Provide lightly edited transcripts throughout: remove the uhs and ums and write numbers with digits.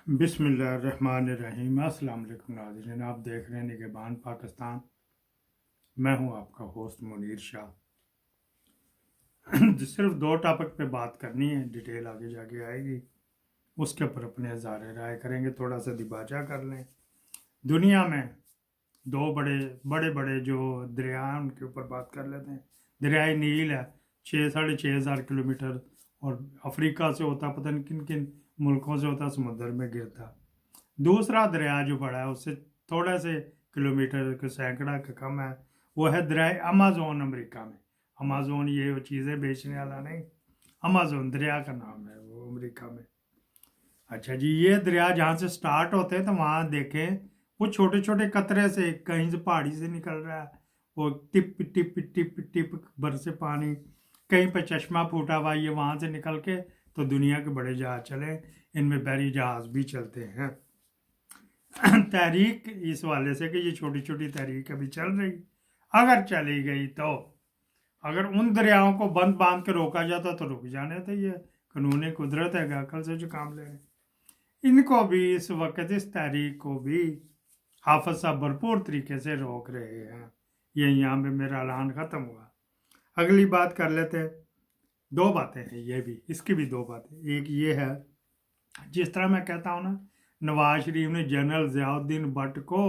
बिस्मिल्लाहिर्रहमानिर्रहीम। अस्सलाम वालेकुम नाज़रीन, आप देख रहे हैं निगहबान पाकिस्तान। मैं हूं आपका होस्ट मुनीर शाह। सिर्फ दो टॉपिक पे बात करनी है, डिटेल आगे जाके आएगी, उसके ऊपर अपने इज़हार राय करेंगे, थोड़ा सा दिबाचा कर लें। दुनिया में दो बड़े बड़े बड़े जो दरिया हैं उनके ऊपर बात कर लेते हैं। दरियाए नील है, 6-6.5 हज़ार किलोमीटर, और अफ्रीका से होता, पता नहीं किन किन मुल्कों से होता, समुद्र में गिरता। दूसरा दरिया जो बड़ा है उससे थोड़े से किलोमीटर के सैकड़ा का कम है, वो है दरिया अमेज़न अमेरिका में। अमेज़न ये वो चीज़ें बेचने वाला नहीं, अमेज़न दरिया का नाम है वो अमेरिका में। अच्छा जी, ये दरिया जहाँ से स्टार्ट होते हैं तो वहाँ देखें वो छोटे छोटे कतरे से कहीं से पहाड़ी से निकल रहा है, वो टिप टिप टिप टिप भर से पानी, कहीं पर चश्मा फूटा हुआ, ये वहाँ से निकल के तो दुनिया के बड़े जहाज चले, इनमें बहरी जहाज भी चलते हैं। तहरीक इस वाले से कि ये छोटी छोटी तहरीक अभी चल रही, अगर चली गई तो अगर उन दरियाओं को बंद बांध के रोका जाता तो रुक जाने थे। ये कानून कुदरत है, अकल से जो काम ले रहे हैं। इनको भी इस वक्त इस तहरीक को भी हाफिज साहब भरपूर तरीके से रोक रहे हैं। ये यहाँ पे मेरा ऐलान ख़त्म हुआ। अगली बात कर लेते हैं। दो बातें हैं, ये भी, इसकी भी दो बातें। एक ये है, जिस तरह मैं कहता हूँ ना, नवाज शरीफ ने जनरल ज़ियाउद्दीन भट्ट को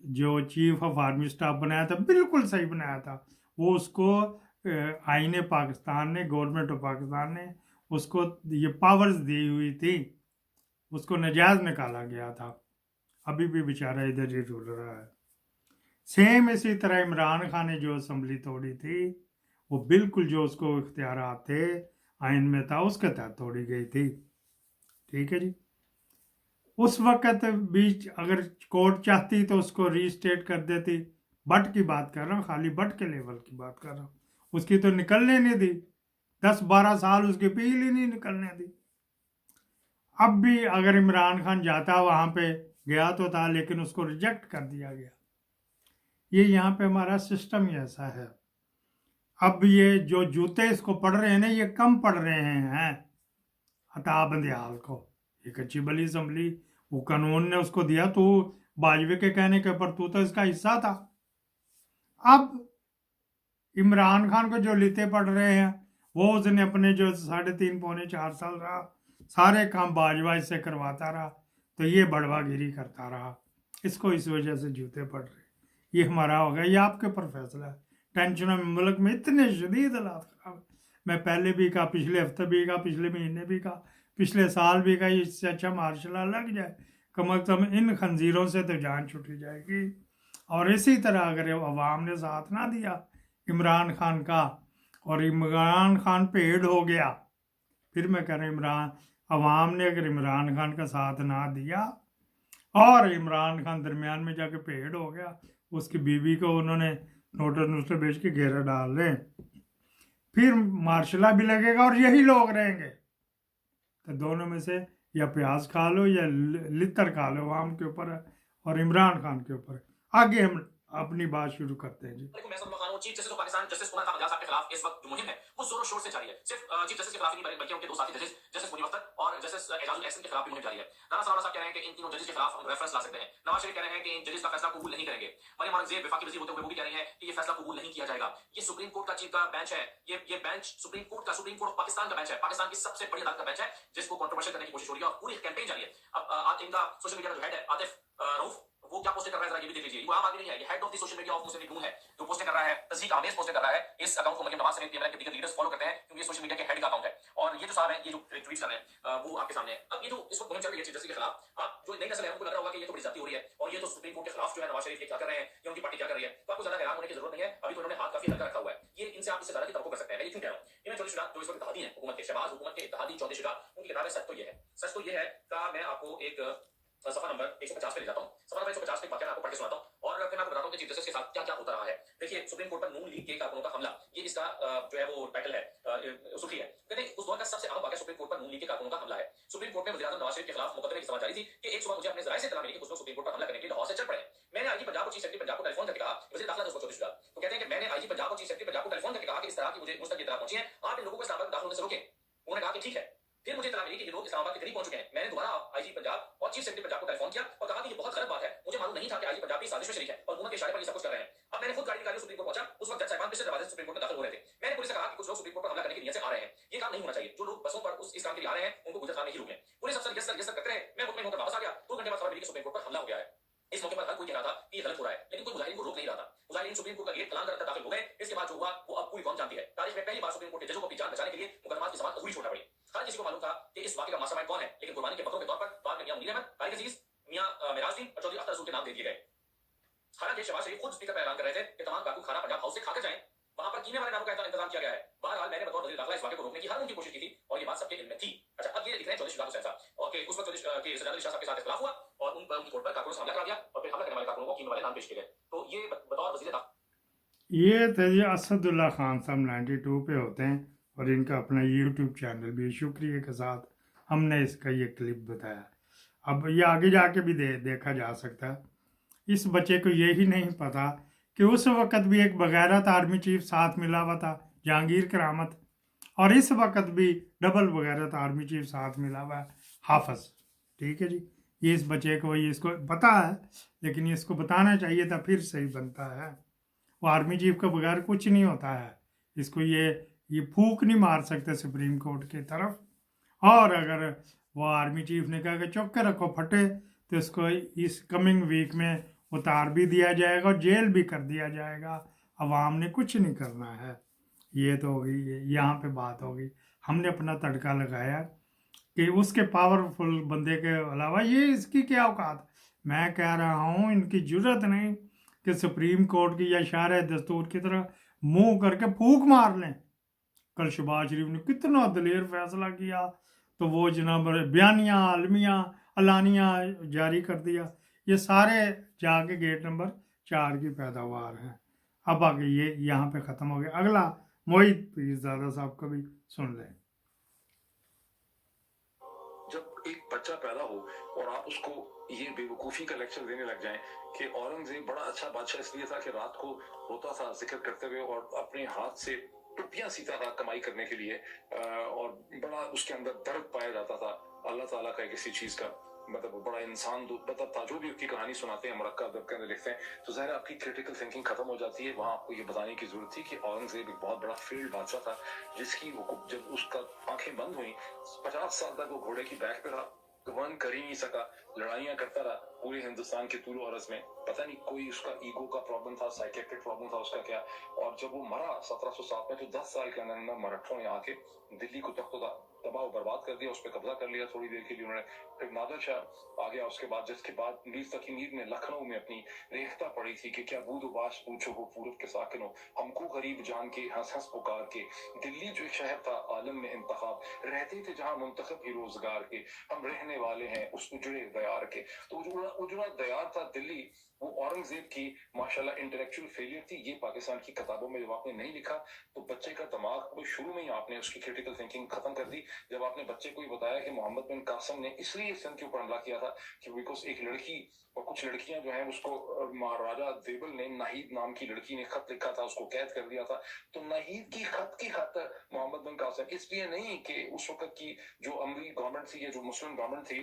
जो चीफ ऑफ आर्मी स्टाफ बनाया था, बिल्कुल सही बनाया था। वो उसको आईने पाकिस्तान ने, गवर्नमेंट ऑफ पाकिस्तान ने उसको ये पावर्स दी हुई थी, उसको नजायज़ निकाला गया था। अभी भी बेचारा इधर ही रुल रहा है। सेम इसी तरह इमरान खान ने जो असम्बली तोड़ी थी, वो बिल्कुल जो उसको इख्तियारात थे आइन में था उसके तहत तोड़ी गई थी। ठीक है जी। उस वक्त बीच अगर कोर्ट चाहती तो उसको रीस्टेट कर देती। बट की बात कर रहा हूँ, खाली बट के लेवल की बात कर रहा हूँ। उसकी तो निकलने नहीं दी, 10-12 साल उसकी पील ही नहीं निकलने दी। अब भी अगर इमरान खान जाता, वहां पे गया तो था, लेकिन उसको रिजेक्ट कर दिया गया। ये यहाँ पे हमारा सिस्टम ही ऐसा है। अब ये जो जूते इसको पढ़ रहे हैं ना, ये कम पढ़ रहे हैं अता बंदियाल को। एक अच्छी भली असम्बली, वो कानून ने उसको दिया, तो बाजवे के कहने के पर तू तो इसका हिस्सा था। अब इमरान खान को जो लिते पड़ रहे हैं, वो उसने अपने जो 3.5-4 साल रहा, सारे काम बाजवा इससे करवाता रहा, तो ये बड़वागिरी करता रहा। इसको इस वजह से जूते पड़ रहे। ये हमारा होगा, ये आपके ऊपर फैसला है। टेंशनों में मुल्क में इतने शदीद हालात खराब। मैं पहले भी कहा, पिछले हफ्ते भी कहा, पिछले महीने भी कहा, पिछले साल भी कहा, इससे अच्छा मार्शल लॉ लग जाए, कम अज कम इन खंजीरों से तो जान छुटी जाएगी। और इसी तरह अगर अवाम ने साथ ना दिया इमरान खान का, और इमरान खान पेड़ हो गया, फिर मैं कह रहा हूँ इमरान अवाम ने अगर इमरान खान का साथ ना दिया और इमरान खान दरमियान में जाके पेड़ हो गया, उसकी बीवी को उन्होंने नोटिस नोटिस भेज के घेरा डाल लें, फिर मार्शला भी लगेगा और यही लोग रहेंगे। तो दोनों में से या प्याज खा लो या लितर खा लो, आवाम के ऊपर है और इमरान खान के ऊपर है। आगे हम अपनी बात शुरू करते हैं जी। मैं सलमान खान हूं, chief justice of Pakistan justice Umar Khan Bajaj साहब के खिलाफ इस वक्त जो मुहिम है वो जोरों शोर से जारी है। सिर्फ चीफ जस्टिस के खिलाफ ही नहीं बल्कि उनके दो साथी जजेस जस्टिस मुनीर अख्तर और जस्टिस एजाजुल एहसन के खिलाफ भी मुहिम जारी है। राणा सनाउल्लाह साहब कह रहे हैं कि इन तीनों जजेस के खिलाफ हम रेफरेंस ला सकते हैं। नवाज शरीफ कह रहे हैं कि इन जजेस का फैसला कबूल नहीं करेंगे। मरियम औरंगजेब वफाकी वजीर होते हुए वो भी कह रही हैं कि ये फैसला कबूल नहीं किया जाएगा। ये सुप्रीम कोर्ट का चीफ का बेंच है, ये bench supreme court of Pakistan का बेंच है, पाकिस्तान की सबसे बड़ी अदालत का बेंच है, जिसको कंट्रोवर्शियल करने की कोशिश हो रही है और पूरी कैंपेन जारी है। अब इनका सोशल मीडिया का जो हेड है आतिफ रऊफ, वो क्या पोस्ट कर रहा है जरा ये भी देख लीजिए। वो आम आदमी नहीं है, ये head of the social media of Muslim League Noon है जो पोस्ट कर रहा है, तस्दीक आमेज पोस्ट कर रहा है। इस अकाउंट को मरियम नवाज समेत पीएमएल के दीगर लीडर्स फॉलो करते हैं क्योंकि ये सोशल मीडिया के हेड का अकाउंट है। और ये जो साहब है, ये जो ट्वीट कर रहे हैं वो आपके सामने है। अब ये जो इस वक्त मुहिम चल रही है चीफ जस्टिस के खिलाफ, आप जो नई नस्ल है उनको लग रहा होगा कि ये तो बड़ी ज्यादती हो रही है और ये तो सुप्रीम कोर्ट के खिलाफ जो है नवाज शरीफ के क्या कर रहे हैं या उनकी पार्टी क्या कर रही है। तो आपको ज्यादा हैरान होने की जरूरत नहीं है, अभी तो उन्होंने हाथ काफी हल्का रखा हुआ है। ये इनसे आप इससे ज्यादा की तवक्को कर सकते हैं। मैं ये क्यों कह रहा हूं, इन्हें चौधरी शुदा जो इस वक्त इत्तेहादी हैं हुकूमत के, शहबाज हुकूमत के इत्तेहादी चौधरी शुदा, उनकी किताब है सच तो ये है, सच तो ये है का मैं आपको एक सफा नंबर 150 पे ले जाता हूं। सफा नंबर 150 पे वाकया आपको पढ़ के सुनाता हूं और फिर मैं आपको बताता हूं कि चीफ जस्टिस के साथ क्या क्या होता रहा है। देखिए, सुप्रीम कोर्ट पर नून लीग के कारकुनों का हमला, ये इसका जो है वो टाइटल है, सुर्खी है। कहते हैं उस दौर का सबसे अहम वाकया सुप्रीम कोर्ट पर नून लीग के कारकुनों का हमला है। सुप्रीम कोर्ट में वज़ीर-ए-आज़म नवाज शरीफ के खिलाफ मुकदमे की समाअत जारी थी कि एक सुबह मुझे अपने ज़राए से इत्तला मिली कि कुछ लोग सुप्रीम कोर्ट पर हमला करने के लिए लाहौर से चल पड़े। मैंने आईजी पंजाब को, चीफ सेक्रेटरी पंजाब को टेलीफोन करके कहा, वज़ीर दाखिला दोस्त चौधरी शुदा तो कहते हैं कि मैंने आईजी पंजाब को, चीफ सेक्रेटरी पंजाब को टेलीफोन करके कहा कि इस तरह की मुझे मुझ तक ये इत्तला पहुंची है, आप इन लोगों को इस्लामाबाद में दाखिल होने से रोकें। उन्होंने कहा कि ठीक है। फिर मुझे इत्तला मिली कि ये लोग इस्लामाबाद के करीब पहुंच चुके हैं। मैंने दोबारा आईजी पंजाब और चीफ सेक्रेटरी पंजाब को टेलीफोन किया और कहा कि ये बहुत गलत बात है, मुझे मालूम नहीं था कि आईजी पंजाब की साजिश में शरीक है और हुकूमत के इशारे पर ये सब कुछ कर रहे हैं। अब मैंने खुद गाड़ी निकाली, सुप्रीम कोर्ट पहुंचा। उस वक्त जज साहिबान पिछले दरवाजे से सुप्रीम कोर्ट में दाखिल हो रहे थे। मैंने पुलिस से कहा कि कुछ लोग सुप्रीम कोर्ट पर हमला करने की नीयत से आ रहे हैं, ये काम नहीं होना चाहिए। जो लोग बसों पर इस काम के लिए आ रहे हैं उनको गुजरात में ही रोकें। पुलिस अफसर यस सर करते रहे। मैं मुतमिन होकर वापस आ गया। 2 घंटे बाद खबर मिली कि सुप्रीम कोर्ट पर हमला हो गया है। इस मौके पर हर कोई कह रहा था कि ये गलत हो रहा है, लेकिन कोई मुजाहिदीन को रोक नहीं रहा था। मुजाहिदीन सुप्रीम कोर्ट का गेट ऐलान कर दाखिल हो गए। इसके बाद जो हुआ वो अब पूरी कौम जानती है। तारीख में पहली बार सुप्रीम कोर्ट के जजों को अपनी जान बचाने के लिए मुकदमात की जमानत अधूरी छोड़ना पड़ी। हर किसी को मालूम था कि इस वाकये का मास्टरमाइंड कौन है, लेकिन कुर्बानी के बकरों के तौर पर बाद में मियां मुनीर अहमद, तारिक अजीज, मियां मेराजदीन और चौधरी अख्तर रसूल के नाम दे दिए गए। हालांकि शहबाज शरीफ खुद स्पीकर पर ऐलान कर रहे थे कि तमाम कारकुन खाना पंजाब हाउस से खाकर जाएं। वहां पर कीने वाले नामों का इंतजाम किया गया है। बहरहाल मैंने बतौर वजीर दाखिला इस वाकये को रोकने की हर मुमकिन कोशिश की थी और ये बात सबके दिल में थी। अच्छा, अब ये लिख रहे हैं चौधरी शुजात हुसैन साहब और कि उस वक्त चौधरी सजाद अली शाह साहब के साथ इख्तिलाफ हुआ और उन पर उनकी कोर्ट पर कारकुनों से हमला करा दिया और फिर हमला करने वाले कारकुनों को कीने वाले नाम पेश किए गए। तो ये बतौर वजीर ये थे जी असदुल्ला खान साहब 92 पे होते हैं और इनका अपना यूट्यूब चैनल भी है। शुक्रिया के साथ हमने इसका ये क्लिप बताया। अब ये आगे जाके भी देखा जा सकता है। इस बच्चे को यही नहीं पता कि उस वक्त भी एक बगैरत आर्मी चीफ साथ मिला हुआ था, जहांगीर करामत, और इस वक्त भी डबल बगैरत आर्मी चीफ साथ मिला हुआ है, हाफज। ठीक है जी, ये इस बच्चे को ये इसको पता है, लेकिन इसको बताना चाहिए था, फिर सही बनता है। वो आर्मी चीफ के बगैर कुछ नहीं होता है। इसको ये फूक नहीं मार सकते सुप्रीम कोर्ट की तरफ। और अगर वो आर्मी चीफ ने कहा कि चुप के रखो फटे, तो इसको इस कमिंग वीक में उतार भी दिया जाएगा और जेल भी कर दिया जाएगा। अवाम ने कुछ नहीं करना है। ये तो होगी, यहाँ पे बात होगी। हमने अपना तड़का लगाया कि उसके पावरफुल बंदे के अलावा ये इसकी क्या औकात। मैं कह रहा हूँ इनकी जरूरत नहीं कि सुप्रीम कोर्ट की या इशारे दस्तूर की तरह मुंह करके फूक मार लें। कल शहबाज शरीफ ने कितना दलेर फैसला किया, तो वो जनाब बयानियाँ आलमिया अलानिया जारी कर दिया। ये सारे जाके गेट नंबर 4 की पैदावार हैं। अब आगे ये यहाँ पे ख़त्म हो गया। अगला मोहित पीरजादा साहब का भी सुन लें। जब एक बच्चा पैदा हो और आप उसको ये बेवकूफ़ी का लेक्चर देने लग जाएं कि औरंगजेब बड़ा अच्छा बादशाह इसलिए था कि रात को रोता था जिक्र करते हुए और अपने हाथ से टुपियां सीता था कमाई करने के लिए, और बड़ा उसके अंदर दर्द पाया जाता था अल्लाह ताला का किसी चीज का, मतलब बड़ा इंसान मतलब था। जो भी उसकी कहानी सुनाते हैं मरक्का अदब के अंदर लिखते हैं, तो ज़ाहिर आपकी क्रिटिकल थिंकिंग खत्म हो जाती है। वहां आपको ये बताने की जरूरत थी कि औरंगजेब एक बहुत बड़ा फील्ड बादशाह था जिसकी जब उसका आंखें बंद हुई 50 साल तक वो घोड़े की बैक पे रहा, गवर्न कर ही नहीं सका, लड़ाइयां करता रहा पूरे हिंदुस्तान के तूल और में। पता नहीं कोई उसका ईगो का प्रॉब्लम था, साइकेट्रिक प्रॉब्लम था उसका क्या। और जब वो मरा 1707 में, तो 10 साल के अंदर मराठों ने आके दिल्ली को तख्तो तबाह बर्बाद कर दिया, उस पर कब्जा कर लिया थोड़ी देर के लिए उन्होंने। फिर नादर शाह आ गया उसके बाद, जिसके बाद मीर तकी मीर ने लखनऊ में अपनी रेखता पड़ी थी कि क्या बूद बाश पूछो वो पूरब के साकिनों, हमको गरीब जान के हंस हंस पुकार के। दिल्ली जो एक शहर था आलम में इंतखाब, रहते थे जहां मुंतखब ही रोजगार के, हम रहने वाले हैं उस उजड़े दयार के। तो उजड़ा दयार था दिल्ली। वो औरंगजेब की माशाल्लाह इंटेलेक्चुअल फेलियर थी। ये पाकिस्तान की किताबों में जब आपने नहीं लिखा तो बच्चे का दिमाग शुरू में ही आपने उसकी क्रिटिकल थिंकिंग खत्म कर दी। जब आपने बच्चे को ही बताया कि मोहम्मद बिन कासिम ने इसलिए सिंध के ऊपर हमला किया था कि बिकॉज एक लड़की और कुछ लड़कियां जो हैं उसको महाराजा देवल ने, नाहिद नाम की लड़की ने खत लिखा था, उसको कैद कर दिया था। तो नाहिद की खत की खातिर मोहम्मद बिन कासिम, इसलिए नहीं कि उस वक्त की जो अमरी गवर्नमेंट थी या जो मुस्लिम गवर्नमेंट थी,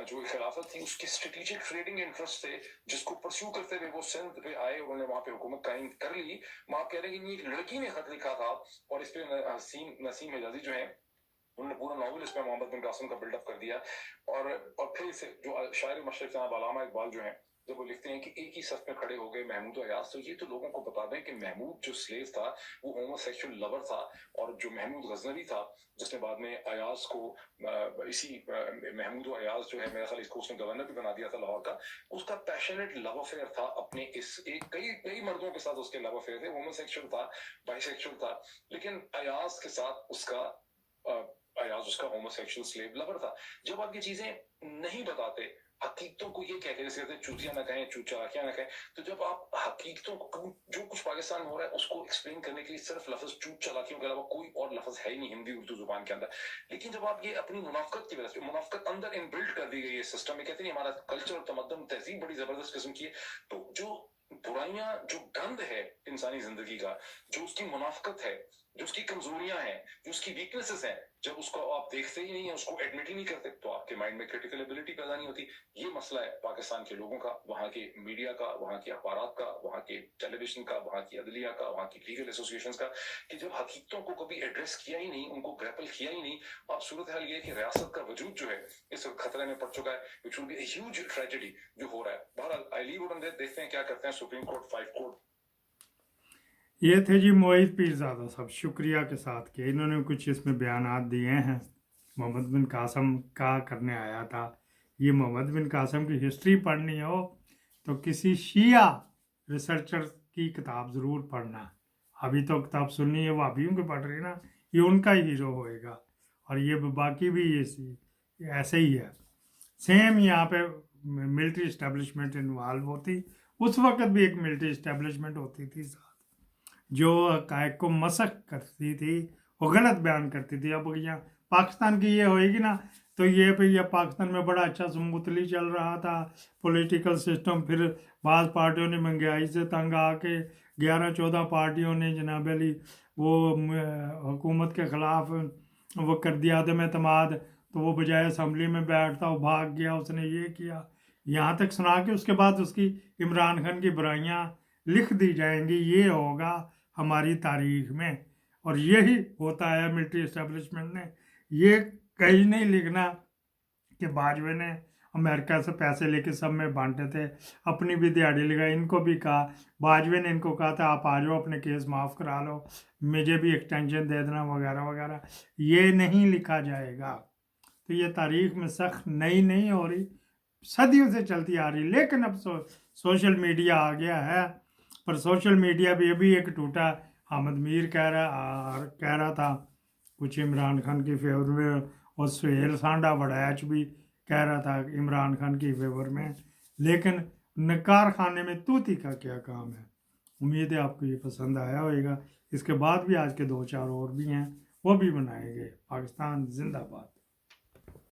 जो खिलाफत थी, उसके स्ट्रेटेजिक ट्रेडिंग इंटरेस्ट थे जिसको परस्यू करते हुए वो सिंध पे आए, उन्होंने वहां पे हुकूमत कायम कर ली। आप कह रहे हैं कि एक लड़की ने खत लिखा था और इस पे नसीम हिजाजी जो है उन्होंने पूरा नॉवल इसमें मोहम्मद बिन कासिम का बिल्डअप कर दिया। और फिर इसे जो शायर मशरक जनाब अल्लामा इकबाल जो है, जब वो लिखते हैं कि एक ही सफ में खड़े हो गए महमूद और अयाज, तो ये तो लोगों को बता दें कि महमूद जो स्लेव था वो होमोसेक्सुअल लवर था, और जो महमूद गजनवी था जिसने बाद में अयाज को इसी महमूद और अयाज जो है मेरा ख्याल इसको उसने गवर्नर भी बना दिया था लाहौर का, उसका पैशनेट लव अफेयर था अपने इस एक कई मर्दों के साथ उसके लव अफेयर थे। होमोसेक्सुअल था, बाइसेक्सुअल था, लेकिन अयाज के साथ अयाज उसका होमोसेक्सुअल स्लेव लवर था। जब आप ये चीजें नहीं बताते, हकीकतों को ये कहते जैसे चूतिया ना कहें, चूचाकिया ना कहें, तो जब आप हकीकतों को जो कुछ पाकिस्तान में हो रहा है उसको एक्सप्लेन करने के लिए सिर्फ लफ्ज चूत चालाकियों के अलावा कोई और लफ्ज है ही नहीं हिंदी उर्दू जुबान के अंदर। लेकिन जब आप ये अपनी मुनाफकत की वजह से, मुनाफकत अंदर इनबिल्ट कर दी गई है सिस्टम में, कहते हैं हमारा कल्चर और तमद्दुन तहजीब बड़ी जबरदस्त किस्म की है, तो जो बुराइयां, जो गंद है इंसानी जिंदगी का, जो उसकी मुनाफकत है, जो उसकी कमजोरियां हैं, जो उसकी वीकनेसेस हैं, जब उसको आप देखते ही नहीं है, उसको एडमिट ही नहीं करते, तो आपके माइंड में क्रिटिकल एबिलिटी पैदा नहीं होती। ये मसला है पाकिस्तान के लोगों का, वहाँ के मीडिया का, वहाँ के अखबारात का, वहाँ के टेलीविजन का, वहाँ की अदलिया का, वहाँ की लीगल एसोसिएशन का, कि जब हकीकतों को कभी एड्रेस किया ही नहीं, उनको ग्रैपल किया ही नहीं। अब सूरत हाल ये है कि रियासत का वजूद जो है इस वक्त खतरे में पड़ चुका है। It will be a huge tragedy जो हो रहा है। बहरहाल I leave it on that, देखते हैं क्या करते हैं सुप्रीम कोर्ट, 5 कोर्ट। ये थे जी मोहित पीरजादा साहब, शुक्रिया के साथ के इन्होंने कुछ इसमें बयानात दिए हैं। मोहम्मद बिन कासम का करने आया था। ये मोहम्मद बिन कासम की हिस्ट्री पढ़नी हो तो किसी शिया रिसर्चर की किताब ज़रूर पढ़ना। अभी तो किताब सुननी है, वाबियों की पढ़ रही ना, ये उनका ही हीरो होएगा। और ये बाकी भी ये ऐसे ही है। सेम यहाँ पे मिलिट्री इस्टेब्लिशमेंट इन्वॉल्व होती, उस वक्त भी एक मिलिट्री इस्टेब्लिशमेंट होती थी साथ, जो हक़ाइक़ को मसख करती थी, वो गलत बयान करती थी। अब यहाँ पाकिस्तान की ये होएगी ना, तो ये पे ये पाकिस्तान में बड़ा अच्छा स्मूथली चल रहा था पॉलिटिकल सिस्टम। फिर बाज़ पार्टियों ने महंगाई से तंग आके 11-14 पार्टियों ने जनाब अली वो हुकूमत के ख़िलाफ़ वो कर दिया आदम एतमाद, तो वो बजाय असम्बली में बैठता वो भाग गया, उसने ये किया, यहाँ तक सुना के उसके बाद उसकी इमरान खान की बुराइयाँ लिख दी जाएंगी। ये होगा हमारी तारीख में, और यही होता है मिलिट्री इस्टेब्लिशमेंट ने। ये कहीं नहीं लिखना कि बाजवे ने अमेरिका से पैसे लेके सब में बांटे थे, अपनी भी दिहाड़ी लगाई। इनको भी कहा, बाजवे ने इनको कहा था आप आ जाओ, अपने केस माफ़ करा लो, मुझे भी एक्सटेंशन दे देना वगैरह वगैरह। ये नहीं लिखा जाएगा। तो ये तारीख में सख्त नहीं हो रही, सदियों से चलती आ रही। लेकिन अब सोशल मीडिया आ गया है, पर सोशल मीडिया भी अभी एक टूटा। हामिद मीर कह रहा था कुछ इमरान खान के फेवर में, और सुहेल सांडा वड़ैच भी कह रहा था इमरान खान की फेवर में। लेकिन नकार खाने में तूती का क्या काम है। उम्मीद है आपको ये पसंद आया होगा। इसके बाद भी आज के 2-4 और भी हैं, वो भी बनाएंगे। पाकिस्तान जिंदाबाद।